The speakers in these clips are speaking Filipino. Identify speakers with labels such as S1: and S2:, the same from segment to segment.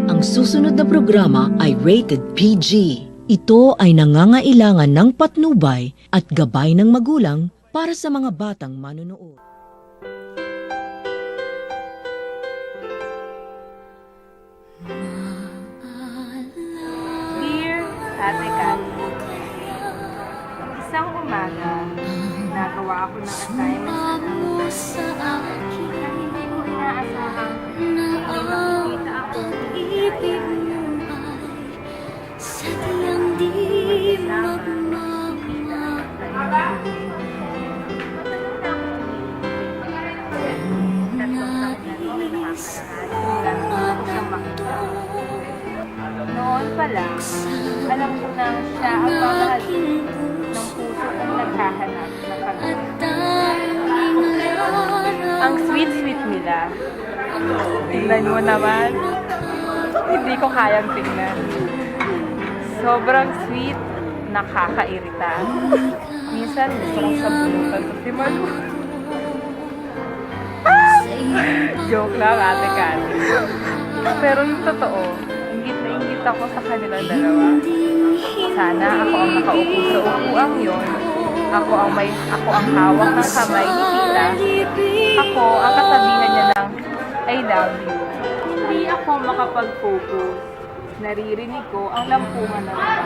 S1: Ang susunod na programa ay rated PG. Ito ay nangangailangan ng patnubay at gabay ng magulang para sa mga batang manonood.
S2: Dear Ate Kat, isang umaga, nagawa ako ng assignment sa hindi ko inaasahang may makikita ako
S3: Sadyang di
S2: Noon pa lang, alam ko na siya ang pamahalin ng puso kong naghahanap ng pag-ibig. Ang sweet-sweet nila. Tingnan mo naman. Hindi ko kayang tingnan. Sobrang sweet, nakakairita. Minsan gusto kong sabunutan sa si Malu. Joke lang, Ate Kat. Pero yung totoo, ingit na ingit ako sa kanilang dalawa. Sana ako ang nakaupo sa upuang yon. Ako ang hawak ng kamay ni Tita. Ako ang kasabihan niya ng I love you. Hindi ako makapag-focus. Naririnig ko ang lampungan ng mga.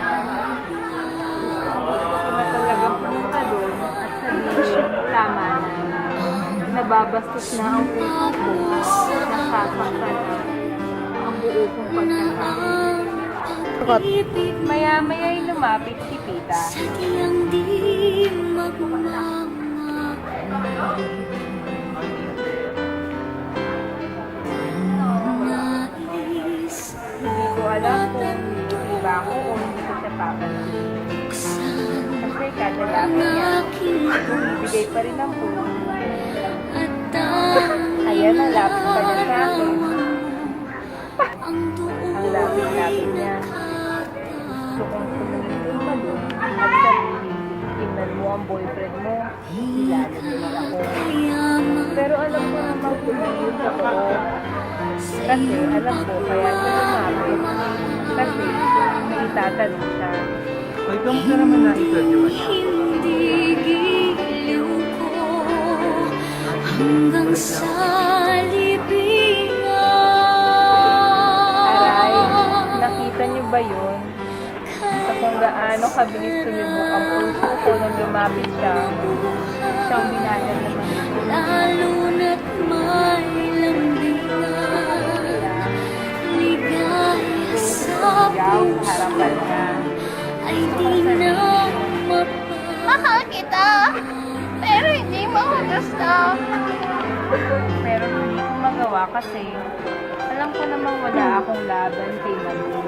S2: Gusto ko na talagang pumunta doon at sabihin, tama na. Nababastos na ang puso ko. Nasasaktan na ang buo kong pagkakao. Maya-maya'y lumapit si Tita.
S3: Sadyang di magmamahal.
S2: Hindi ko alam kung iba ako o hindi ko siya papalasin. Kasi kada lapit niya, bumibigay pa rin ang puso. Ayan ang lapit pa niya sa akin. Ang lapit-lapit niya. Gusto kong tumingin pa doon at sabihin, tingnan mo ang boyfriend mo, nilalamig ako. Pero alam ko naman kung yun ako. Kasi alam ko, kaya siya lumapit. Kasi naitatanong siya.
S4: Ay, kamusta naman na ito, di ba?
S3: Hindi giliw ko hanggang sa libingan.
S2: Aray, nakita niyo ba yun? Sa kung gaano kabilis tumibok ang puso ko nung lumapit siya. Siyang binayad naman ito.
S3: Lalo na't may lambingan, ligaya sa
S2: Yaw sa harapan niya.
S3: ay di na
S5: Mahal kita, pero hindi mo ako gusto.
S2: Pero hindi ko magawa kasi alam ko namang wala akong laban kay Malu.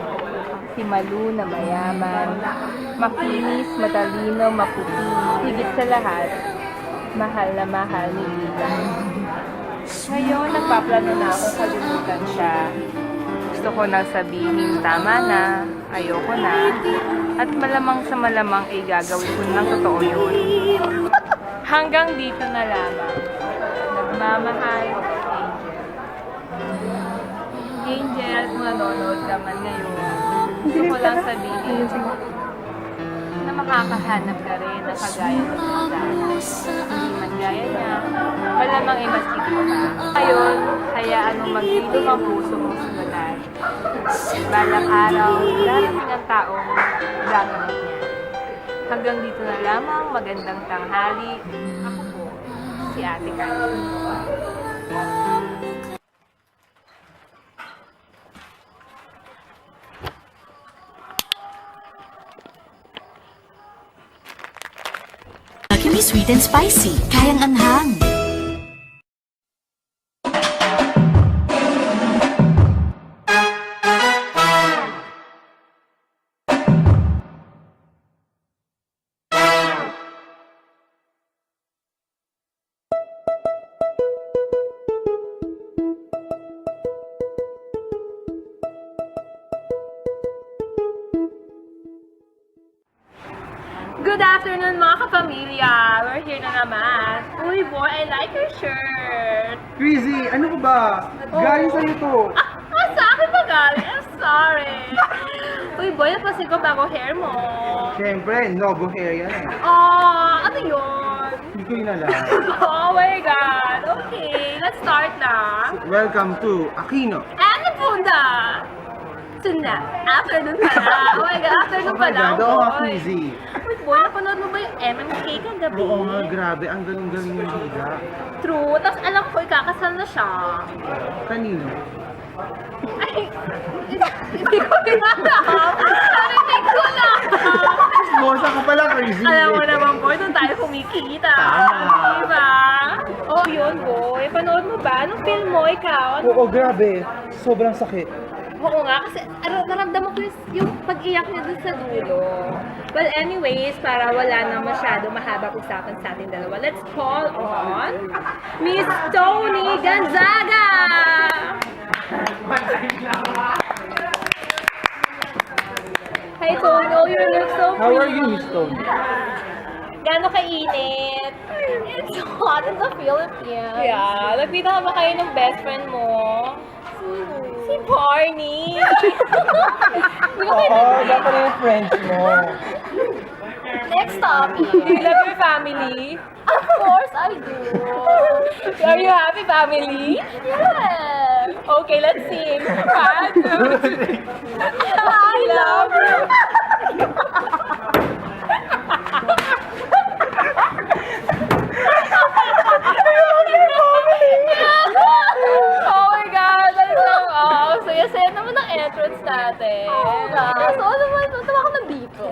S2: Si Malu na mayaman, makinis, matalino, maputi, higit sa lahat, mahal na mahal ni Lila. Ngayon, nagpaplano na akong kalimutan siya. Gusto ko nang sabihin, tama na, ayoko na, at malamang sa malamang ay gagawin ko ng totoo yun. Hanggang dito na lamang. Nagmamahal, Angel. Angel, kung nanonood ka man ngayon, gusto ko lang sabihin na makakahanap ka rin na kagaya ng isa. Hindi man gaya niya, malamang ay mas ikaw ka. Ngayon, hayaan mong maghilom ang puso mong sundan. Balang araw, darating ang taong gagamit niya. Hanggang dito na lamang, magandang tanghali. Ako po, si Ate Kat.
S6: Lucky Me Sweet and Spicy. Kayang anghang.
S2: Good afternoon mga kapamilya! We're here na naman. Uy boy, I like your shirt.
S4: Crazy! Ano ko ba? Galing sa'yo to.
S2: Asa? Kali. I'm sorry. Uy, boy, napansin ko bago hair mo.
S4: Siyempre, Novo hair yan eh.
S2: Oh, ano yun?
S4: Hindi ko yun alam.
S2: Oh my God. Okay, let's start na.
S4: Welcome to Aquino.
S2: Ano po na? Tonight. Afternoon pala. Oh my God, afternoon pala.
S4: Oo nga,
S2: boy.
S4: Quizzy.
S2: Uy, boy, napanood mo ba yung MMK kagabi?
S4: Oo nga, grabe. Ang galing-galing ng liga.
S2: True. Tapos alam ko, ikakasal na siya.
S4: Kanino?
S2: Ay, hindi ko tinatawag. Narinig ko lang.
S4: Bosa ka pala, Crazy.
S2: Alam mo naman, boy, doon tayo kumikita.
S4: Tama.
S2: Diba? Oh, yun, boy. Panood mo ba? Anong film mo, ikaw?
S4: Oo, grabe. Sobrang sakit.
S2: Oo nga, kasi naramdaman ko yung pag-iyak niya dun sa dulo. Well, anyways, para wala na masyado mahabang usapan sa ating dalawa, let's call on Miss Tony Gonzaga! Hi, Tony. Oh, you look so pretty.
S4: How are you, Miss Tony?
S2: Gano'n kainit?
S5: It's hot in the Philippines.
S2: Yeah. Nagpita ka ba kayo ng best friend mo? Si Barney. Di ba kayo
S4: baka na yung friends mo.
S5: Next topic.
S2: Do you love your family?
S5: Of course I do.
S2: Are you happy family?
S5: Yes.
S2: Okay, let's sing. 1, 2, 3. I love you. Oh my God! Talagang, oh, saya-saya naman ang entrance natin.
S5: So, ano naman, tawa ko ng dito.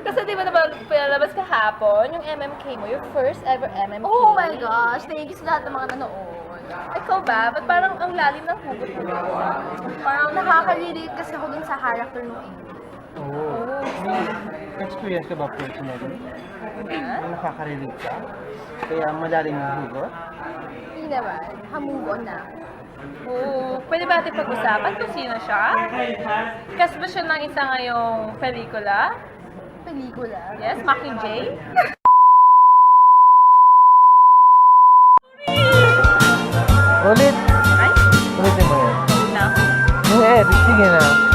S2: Kasi di ba naman pinalabas kahapon, yung MMK mo, your first ever MMK.
S5: Oh my gosh, thank you sa lahat ng mga nanood.
S2: Ikaw ba? Ba't parang ang lalim ng hugot mo?
S5: Parang nakaka-relate kasi ako dun sa character nung
S4: Oo. May experience ka ba personally? May nakaka-relate ka? Kaya malalim yung hugot?
S5: Hindi naman, ha-move on na.
S2: Oo. Pwede ba natin pag-usapan kung sino siya? Kasi ba siya ng isa ngayong pelikula?
S5: Pelikula.
S2: Yes, Maki J?
S4: Ulit!
S2: Ay,
S4: Ulitin mo yan.
S2: na.
S4: Sige na.